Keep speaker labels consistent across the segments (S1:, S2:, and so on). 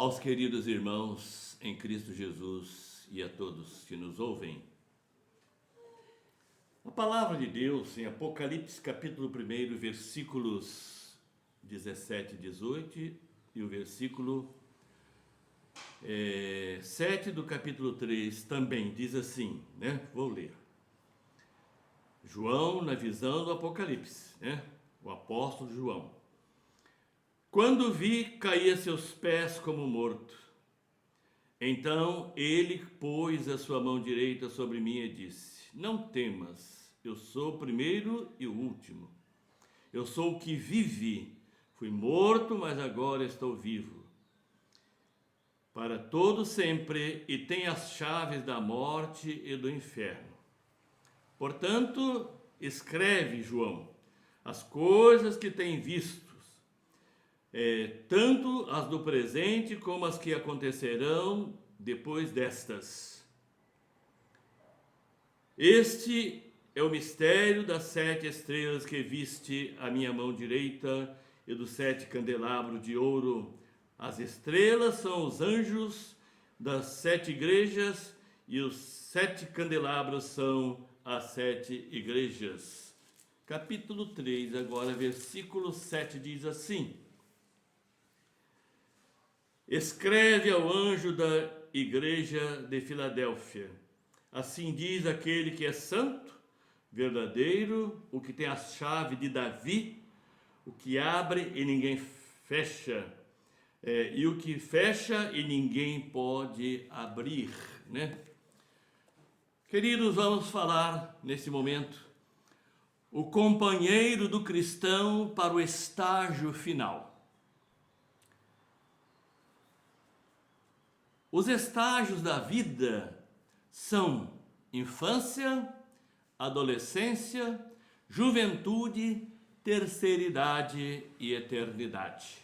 S1: aos queridos irmãos em Cristo Jesus e a todos que nos ouvem. A palavra de Deus em Apocalipse capítulo 1, versículos 17 e 18 e o versículo 7 do capítulo 3 também diz assim, né? Vou ler. João na visão do Apocalipse, né? O apóstolo João. Quando vi, caí a seus pés como morto. Então ele pôs a sua mão direita sobre mim e disse: Não temas, eu sou o primeiro e o último. Eu sou o que vivi. Fui morto, mas agora estou vivo. Para todo sempre, e tenho as chaves da morte e do inferno. Portanto, escreve, João, as coisas que tem visto, tanto as do presente como as que acontecerão depois destas. Este é o mistério das 7 estrelas que viste à minha mão direita e dos 7 candelabros de ouro. As estrelas são os anjos das 7 igrejas e os 7 candelabros são as 7 igrejas. Capítulo 3, agora versículo 7 diz assim: Escreve ao anjo da igreja de Filadélfia. Assim diz aquele que é santo, verdadeiro, o que tem a chave de Davi, o que abre e ninguém fecha, e o que fecha e ninguém pode abrir, né? Queridos, vamos falar nesse momento o companheiro do cristão para o estágio final. Os estágios da vida são infância, adolescência, juventude, terceira idade e eternidade.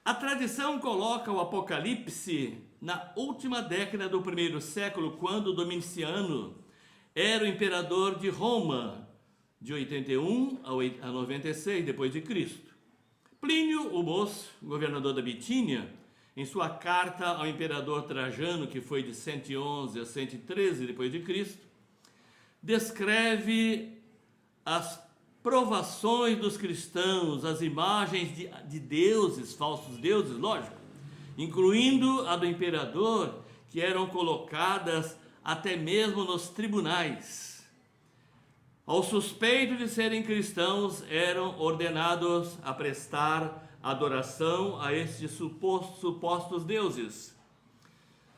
S1: A tradição coloca o Apocalipse na última década do primeiro século, quando Domiciano era o imperador de Roma, de 81 a 96 depois de Cristo. Plínio, o moço, governador da Bitínia, em sua carta ao imperador Trajano, que foi de 111 a 113 depois de Cristo, descreve as provações dos cristãos, as imagens de deuses, falsos deuses, lógico, incluindo a do imperador, que eram colocadas até mesmo nos tribunais. Aos suspeitos de serem cristãos, eram ordenados a prestar adoração a estes supostos deuses.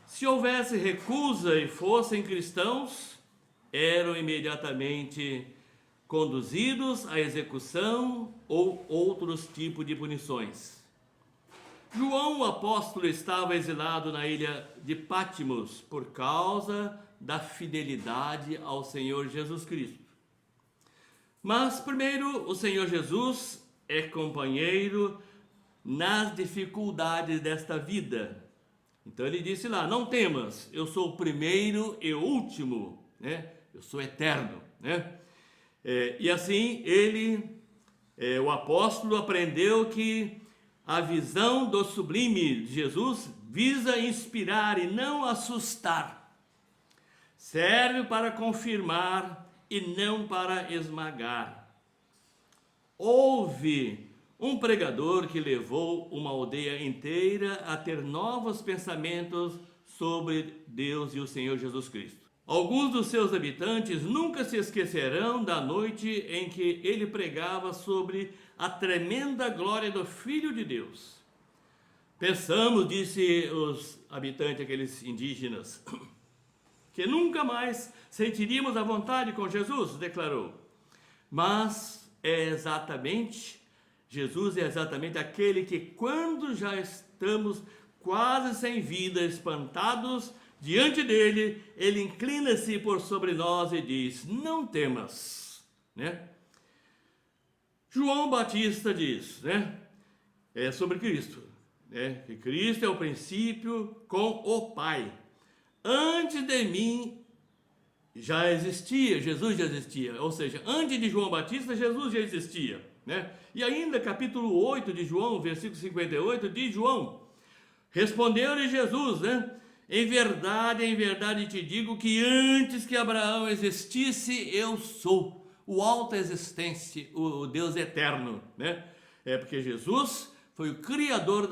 S1: Se houvesse recusa e fossem cristãos, eram imediatamente conduzidos à execução ou outros tipos de punições. João, o apóstolo, estava exilado na ilha de Patmos por causa da fidelidade ao Senhor Jesus Cristo. Mas, primeiro, o Senhor Jesus é companheiro nas dificuldades desta vida. Então ele disse lá: não temas, eu sou o primeiro e o último, né? Eu sou eterno, né? E assim o apóstolo aprendeu que a visão do sublime de Jesus visa inspirar e não assustar. Serve para confirmar e não para esmagar. Houve um pregador que levou uma aldeia inteira a ter novos pensamentos sobre Deus e o Senhor Jesus Cristo. Alguns dos seus habitantes nunca se esquecerão da noite em que ele pregava sobre a tremenda glória do Filho de Deus. Pensamos, disse os habitantes, aqueles indígenas, que nunca mais sentiríamos a vontade com Jesus, declarou. Mas Jesus é exatamente aquele que, quando já estamos quase sem vida, espantados diante dele, ele inclina-se por sobre nós e diz: não temas, né? João Batista diz, né? Sobre Cristo, né? Que Cristo é o princípio com o Pai. Antes de mim já existia, Jesus já existia. Ou seja, antes de João Batista, Jesus já existia. né? E ainda capítulo 8 de João, versículo 58, diz João: respondeu-lhe Jesus, né? Em verdade te digo que antes que Abraão existisse, eu sou o autoexistente, o Deus eterno, né? É porque Jesus foi o criador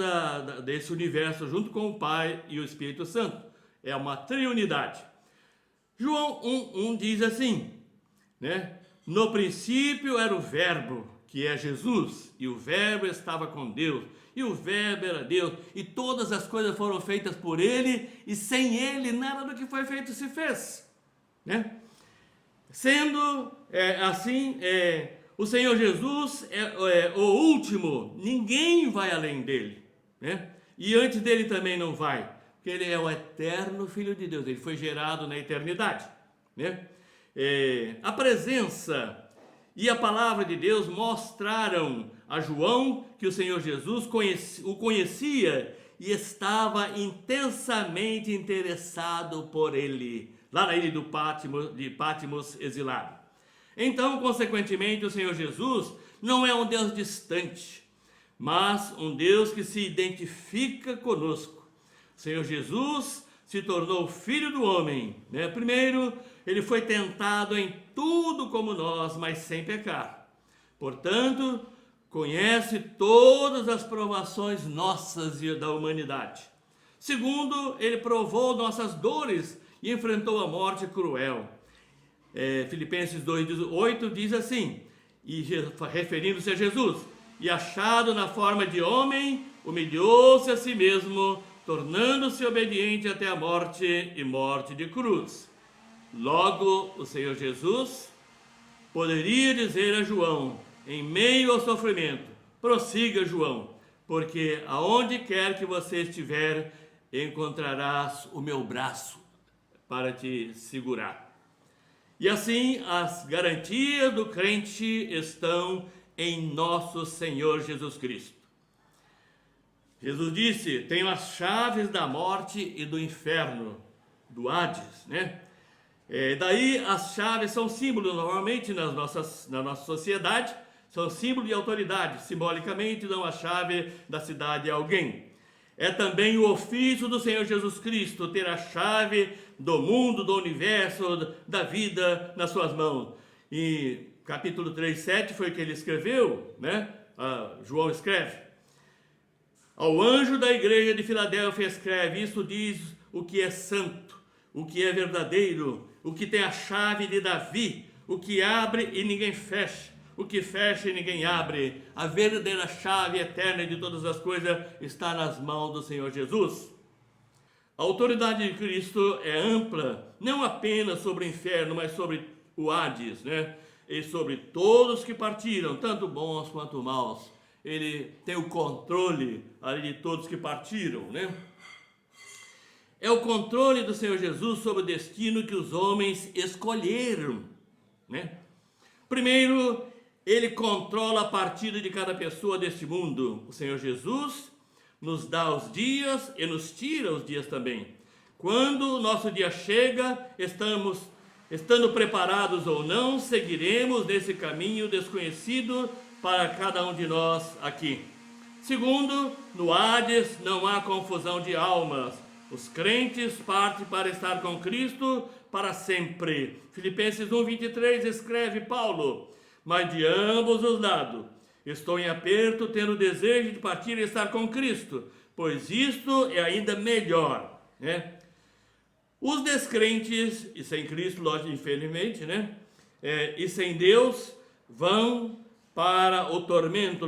S1: desse universo junto com o Pai e o Espírito Santo. É uma triunidade. João 1:1 diz assim, né? No princípio era o Verbo, que é Jesus, e o Verbo estava com Deus, e o Verbo era Deus, e todas as coisas foram feitas por Ele, e sem Ele nada do que foi feito se fez, né? Sendo assim, o Senhor Jesus é o último, ninguém vai além dele, né? E antes dele também não vai, porque ele é o eterno Filho de Deus, ele foi gerado na eternidade, né? A presença e a palavra de Deus mostraram a João que o Senhor Jesus o conhecia e estava intensamente interessado por ele, lá na ilha de Patmos exilado. Então, consequentemente, o Senhor Jesus não é um Deus distante, mas um Deus que se identifica conosco. O Senhor Jesus se tornou filho do homem, né? Primeiro, ele foi tentado em tudo como nós, mas sem pecar. Portanto, conhece todas as provações nossas e da humanidade. Segundo, ele provou nossas dores e enfrentou a morte cruel. Filipenses 2:8 diz assim, e referindo-se a Jesus: e achado na forma de homem, humilhou-se a si mesmo, tornando-se obediente até a morte e morte de cruz. Logo, o Senhor Jesus poderia dizer a João, em meio ao sofrimento: prossiga, João, porque aonde quer que você estiver, encontrarás o meu braço para te segurar. E assim, as garantias do crente estão em nosso Senhor Jesus Cristo. Jesus disse: tenho as chaves da morte e do inferno, do Hades, né? Daí as chaves são símbolos, normalmente na nossa sociedade, são símbolo de autoridade, simbolicamente dão a chave da cidade a alguém. É também o ofício do Senhor Jesus Cristo, ter a chave do mundo, do universo, da vida nas suas mãos. E capítulo 3:7 foi o que ele escreveu, né? João escreve: ao anjo da igreja de Filadélfia escreve, isso diz o que é santo, o que é verdadeiro, o que tem a chave de Davi, o que abre e ninguém fecha, o que fecha e ninguém abre. A verdadeira chave eterna de todas as coisas está nas mãos do Senhor Jesus. A autoridade de Cristo é ampla, não apenas sobre o inferno, mas sobre o Hades, né? E sobre todos que partiram, tanto bons quanto maus. Ele tem o controle ali de todos que partiram, né? É o controle do Senhor Jesus sobre o destino que os homens escolheram, né? Primeiro, ele controla a partida de cada pessoa deste mundo. O Senhor Jesus nos dá os dias e nos tira os dias também. Quando o nosso dia chega, estando preparados ou não, seguiremos nesse caminho desconhecido para cada um de nós aqui. Segundo, no Hades não há confusão de almas. Os crentes partem para estar com Cristo para sempre. Filipenses 1:23 escreve Paulo: mas de ambos os lados estou em aperto, tendo o desejo de partir e estar com Cristo, pois isto é ainda melhor, né? Os descrentes, e sem Cristo, lógico, infelizmente, né? E sem Deus, vão para o tormento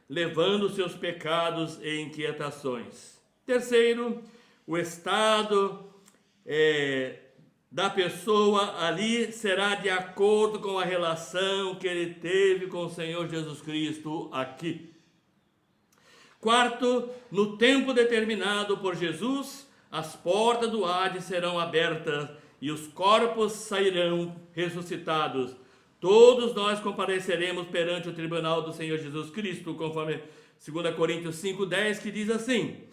S1: levando seus pecados e inquietações. Terceiro, o estado da pessoa ali será de acordo com a relação que ele teve com o Senhor Jesus Cristo aqui. Quarto, no tempo determinado por Jesus, as portas do Hades serão abertas e os corpos sairão ressuscitados. Todos nós compareceremos perante o tribunal do Senhor Jesus Cristo, conforme 2 Coríntios 5:10, que diz assim: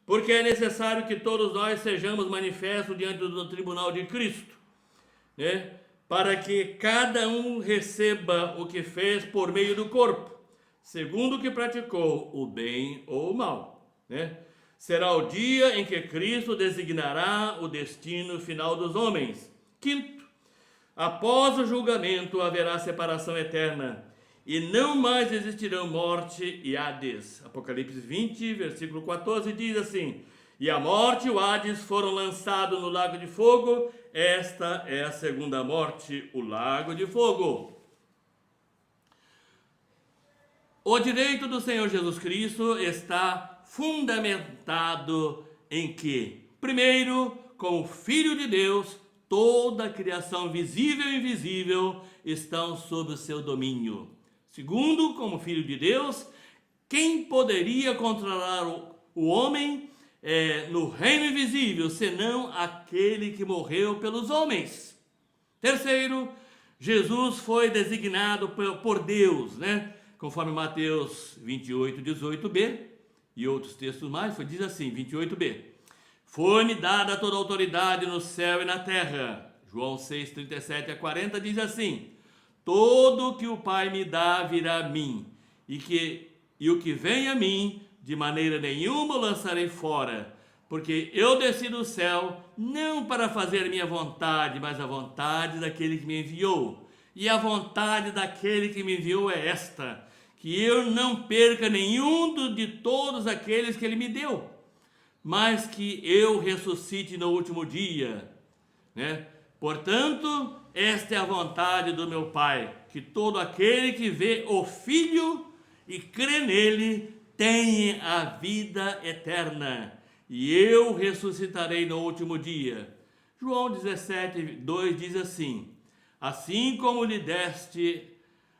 S1: porque é necessário que todos nós sejamos manifestos diante do tribunal de Cristo, né? para que cada um receba o que fez por meio do corpo, segundo o que praticou, o bem ou o mal, né? Será o dia em que Cristo designará o destino final dos homens. Quinto, após o julgamento haverá separação eterna, e não mais existirão morte e Hades. Apocalipse 20, versículo 14 diz assim: e a morte e o Hades foram lançados no lago de fogo. Esta é a segunda morte, o lago de fogo. O direito do Senhor Jesus Cristo está fundamentado em que, primeiro, como Filho de Deus, toda a criação visível e invisível estão sob o seu domínio. Segundo, como Filho de Deus, quem poderia controlar o homem no reino invisível, senão aquele que morreu pelos homens? Terceiro, Jesus foi designado por Deus, né? Conforme Mateus 28, 18b e outros textos mais, diz assim, 28b. Foi-me dada toda a autoridade no céu e na terra. João 6, 37 a 40 diz assim: todo o que o Pai me dá virá a mim, e o que vem a mim, de maneira nenhuma o lançarei fora, porque eu desci do céu, não para fazer minha vontade, mas a vontade daquele que me enviou. E a vontade daquele que me enviou é esta, que eu não perca nenhum de todos aqueles que ele me deu, mas que eu ressuscite no último dia, né? Portanto, esta é a vontade do meu Pai, que todo aquele que vê o Filho e crê nele tenha a vida eterna, e eu ressuscitarei no último dia. João 17, 2 diz assim: assim como lhe deste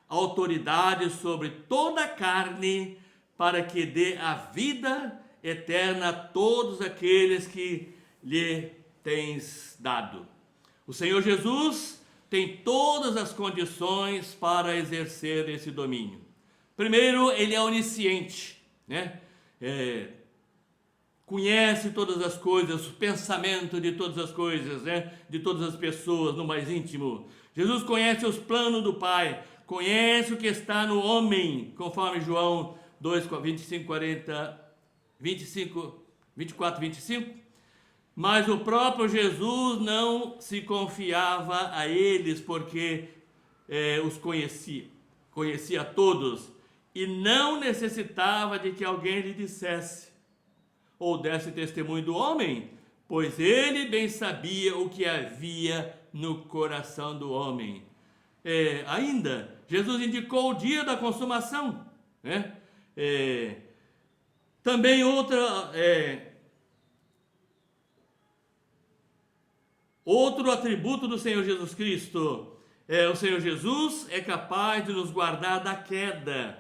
S1: autoridade sobre toda a carne, para que dê a vida eterna a todos aqueles que lhe tens dado. O Senhor Jesus tem todas as condições para exercer esse domínio. Primeiro, ele é onisciente, né? Conhece todas as coisas, o pensamento de todas as coisas, né? De todas as pessoas no mais íntimo. Jesus conhece os planos do Pai, conhece o que está no homem, conforme João 2, 25, 40, 25, 24, 25. Mas o próprio Jesus não se confiava a eles, porque os conhecia todos, e não necessitava de que alguém lhe dissesse ou desse testemunho do homem, pois ele bem sabia o que havia no coração do homem. Ainda, Jesus indicou o dia da consumação, né? Também outro atributo do Senhor Jesus Cristo, o Senhor Jesus é capaz de nos guardar da queda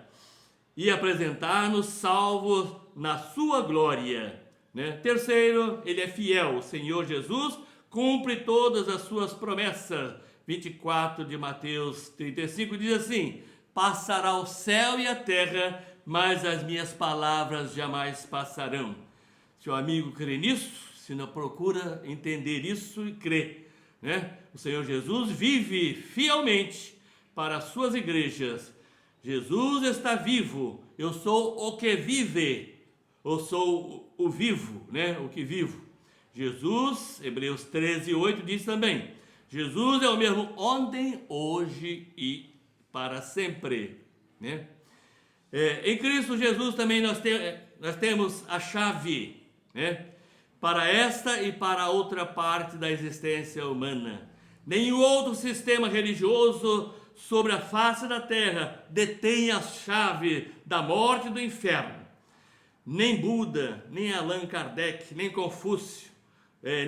S1: e apresentar-nos salvos na sua glória, né? Terceiro, ele é fiel. O Senhor Jesus cumpre todas as suas promessas. 24 de Mateus 35 diz assim: passará o céu e a terra, mas as minhas palavras jamais passarão. Se o amigo crê nisso, se não procura entender isso e crer, né? O Senhor Jesus vive fielmente para as suas igrejas. Jesus está vivo. Eu sou o que vive. Eu sou o vivo, né? O que vivo. Jesus, Hebreus 13, 8 diz também: Jesus é o mesmo ontem, hoje e para sempre, né? Em Cristo Jesus também nós temos a chave, né? Para esta e para outra parte da existência humana. Nenhum outro sistema religioso sobre a face da terra detém a chave da morte e do inferno. Nem Buda, nem Allan Kardec, nem Confúcio,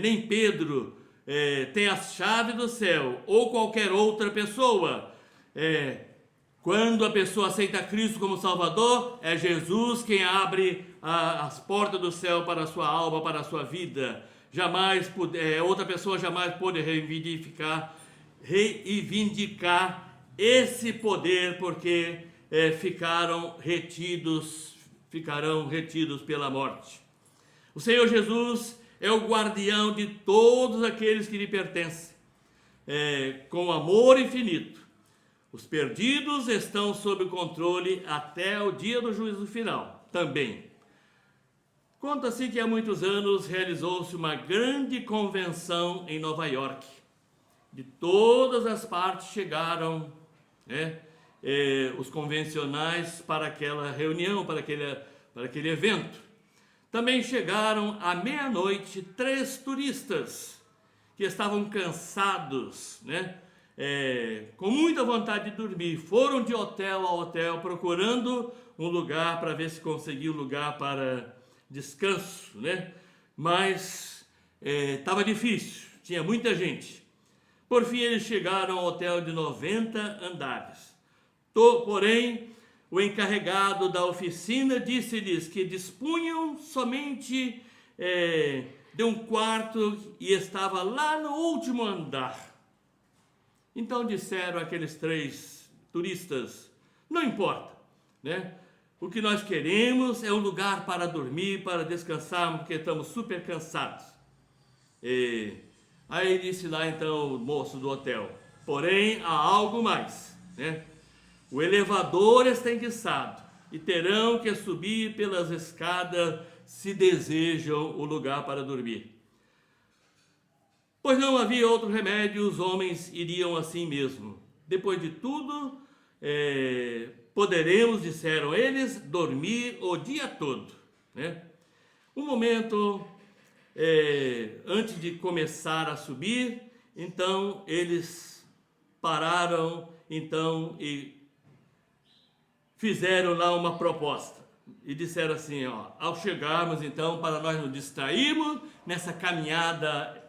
S1: nem Pedro tem a chave do céu, ou qualquer outra pessoa. Quando a pessoa aceita Cristo como Salvador, é Jesus quem abre as portas do céu para a sua alma, para a sua vida. Outra pessoa jamais pode reivindicar esse poder, porque ficarão retidos pela morte. O Senhor Jesus é o guardião de todos aqueles que lhe pertencem. com amor infinito. Os perdidos estão sob controle até o dia do juízo final, também. Conta-se que há muitos anos realizou-se uma grande convenção em Nova York. De todas as partes chegaram, os convencionais para aquela reunião, para aquele evento. Também chegaram à meia-noite 3 turistas que estavam cansados, com muita vontade de dormir. Foram de hotel a hotel procurando um lugar para ver se conseguiam lugar para descanso, Mas estava difícil, tinha muita gente. Por fim, eles chegaram ao hotel de 90 andares. Porém, o encarregado da oficina disse-lhes que dispunham somente de um quarto e estava lá no último andar. Então disseram aqueles 3 turistas: não importa, O que nós queremos é um lugar para dormir, para descansarmos, porque estamos super cansados. Aí disse lá então o moço do hotel: porém há algo mais, O elevador está enguiçado e terão que subir pelas escadas se desejam o lugar para dormir. Pois não havia outro remédio, os homens iriam assim mesmo. Depois de tudo, poderemos, disseram eles, dormir o dia todo. Um momento antes de começar a subir, então eles pararam e fizeram lá uma proposta. E disseram assim, ao chegarmos então, para nós nos distrairmos nessa caminhada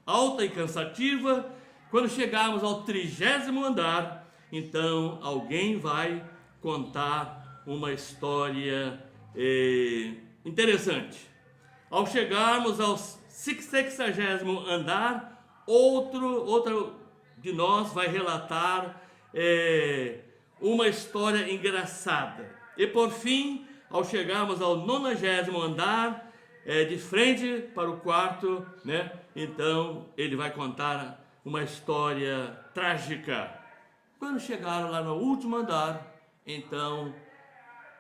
S1: alta e cansativa, quando chegarmos ao 30º andar, então alguém vai contar uma história interessante. Ao chegarmos ao 60º andar, outro de nós vai relatar uma história engraçada. E por fim, ao chegarmos ao 90º andar, de frente para o quarto, então ele vai contar uma história trágica. Quando chegaram lá no último andar, então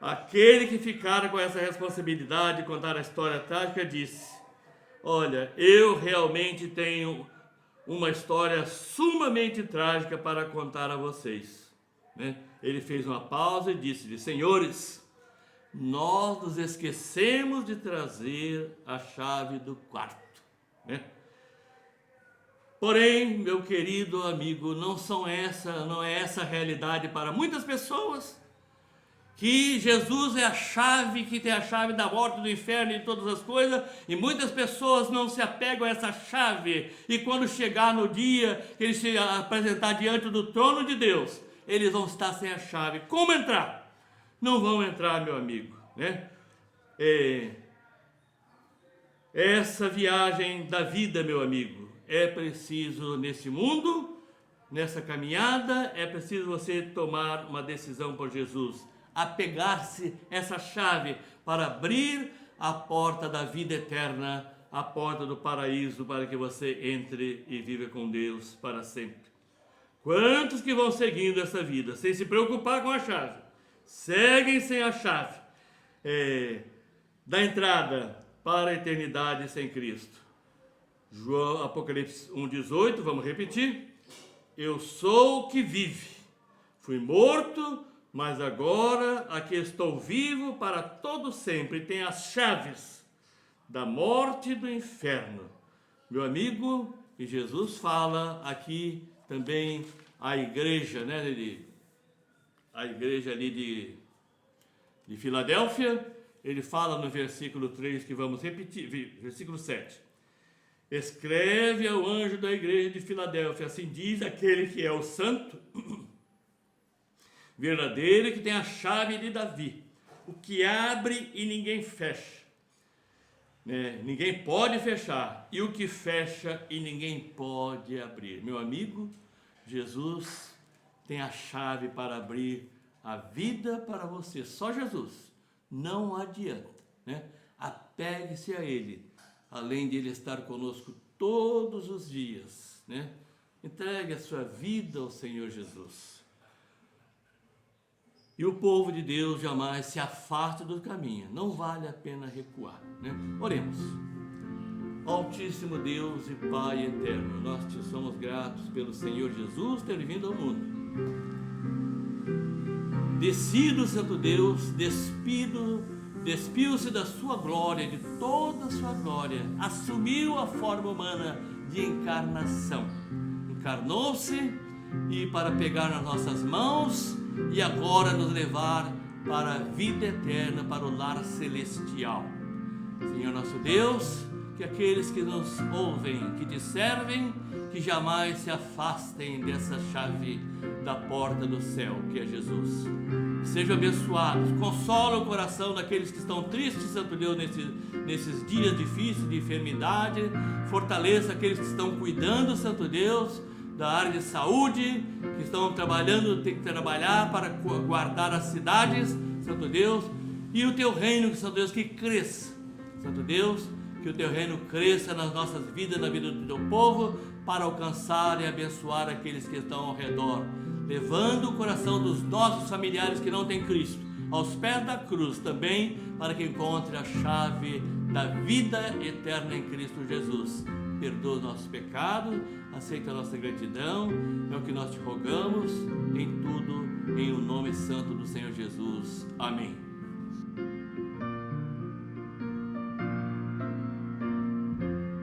S1: aquele que ficara com essa responsabilidade de contar a história trágica disse: olha, eu realmente tenho uma história sumamente trágica para contar a vocês. Ele fez uma pausa e disse-lhe: senhores, nós nos esquecemos de trazer a chave do quarto. Porém, meu querido amigo, não é essa a realidade para muitas pessoas, que Jesus é a chave, que tem a chave da morte, do inferno e de todas as coisas, e muitas pessoas não se apegam a essa chave, e quando chegar no dia que eles se apresentar diante do trono de Deus, eles vão estar sem a chave. Como entrar? Não vão entrar, meu amigo, Essa viagem da vida, meu amigo, é preciso nesse mundo, nessa caminhada, é preciso você tomar uma decisão por Jesus, apegar-se essa chave para abrir a porta da vida eterna, a porta do paraíso, para que você entre e viva com Deus para sempre. Quantos que vão seguindo essa vida sem se preocupar com a chave, seguem sem a chave da entrada para a eternidade sem Cristo. Apocalipse 1,18, vamos repetir: eu sou o que vive, fui morto, mas agora aqui estou vivo para todo sempre, e tenho as chaves da morte e do inferno. Meu amigo, e Jesus fala aqui também a igreja, a igreja ali de Filadélfia. Ele fala no versículo 3, que vamos repetir, versículo 7. Escreve ao anjo da igreja de Filadélfia, assim diz aquele que é o santo, verdadeiro, que tem a chave de Davi, o que abre e ninguém fecha, ninguém pode fechar, e o que fecha e ninguém pode abrir. Meu amigo, Jesus tem a chave para abrir a vida para você, só Jesus. Não adianta, Apegue-se a Ele, além de Ele estar conosco todos os dias, Entregue a sua vida ao Senhor Jesus. E o povo de Deus jamais se afasta do caminho. Não vale a pena recuar, né? Oremos. Altíssimo Deus e Pai eterno, nós te somos gratos pelo Senhor Jesus ter vindo ao mundo. Descido, Santo Deus, despiu-se da sua glória, de toda a sua glória, assumiu a forma humana de encarnação. Encarnou-se e para pegar nas nossas mãos e agora nos levar para a vida eterna, para o lar celestial. Senhor nosso Deus, que aqueles que nos ouvem, que te servem, que jamais se afastem dessa chave da porta do céu, que é Jesus. Sejam abençoados, consola o coração daqueles que estão tristes, Santo Deus, nesses dias difíceis de enfermidade. Fortaleça aqueles que estão cuidando, Santo Deus, da área de saúde, que estão trabalhando, tem que trabalhar para guardar as cidades, Santo Deus, e o teu reino, Santo Deus, que cresça, Santo Deus, que o teu reino cresça nas nossas vidas, na vida do teu povo, para alcançar e abençoar aqueles que estão ao redor, levando o coração dos nossos familiares que não têm Cristo aos pés da cruz também, para que encontre a chave da vida eterna em Cristo Jesus. Perdoa os nossos pecados, aceita a nossa gratidão, é o que nós te rogamos em tudo, em o nome santo do Senhor Jesus. Amém.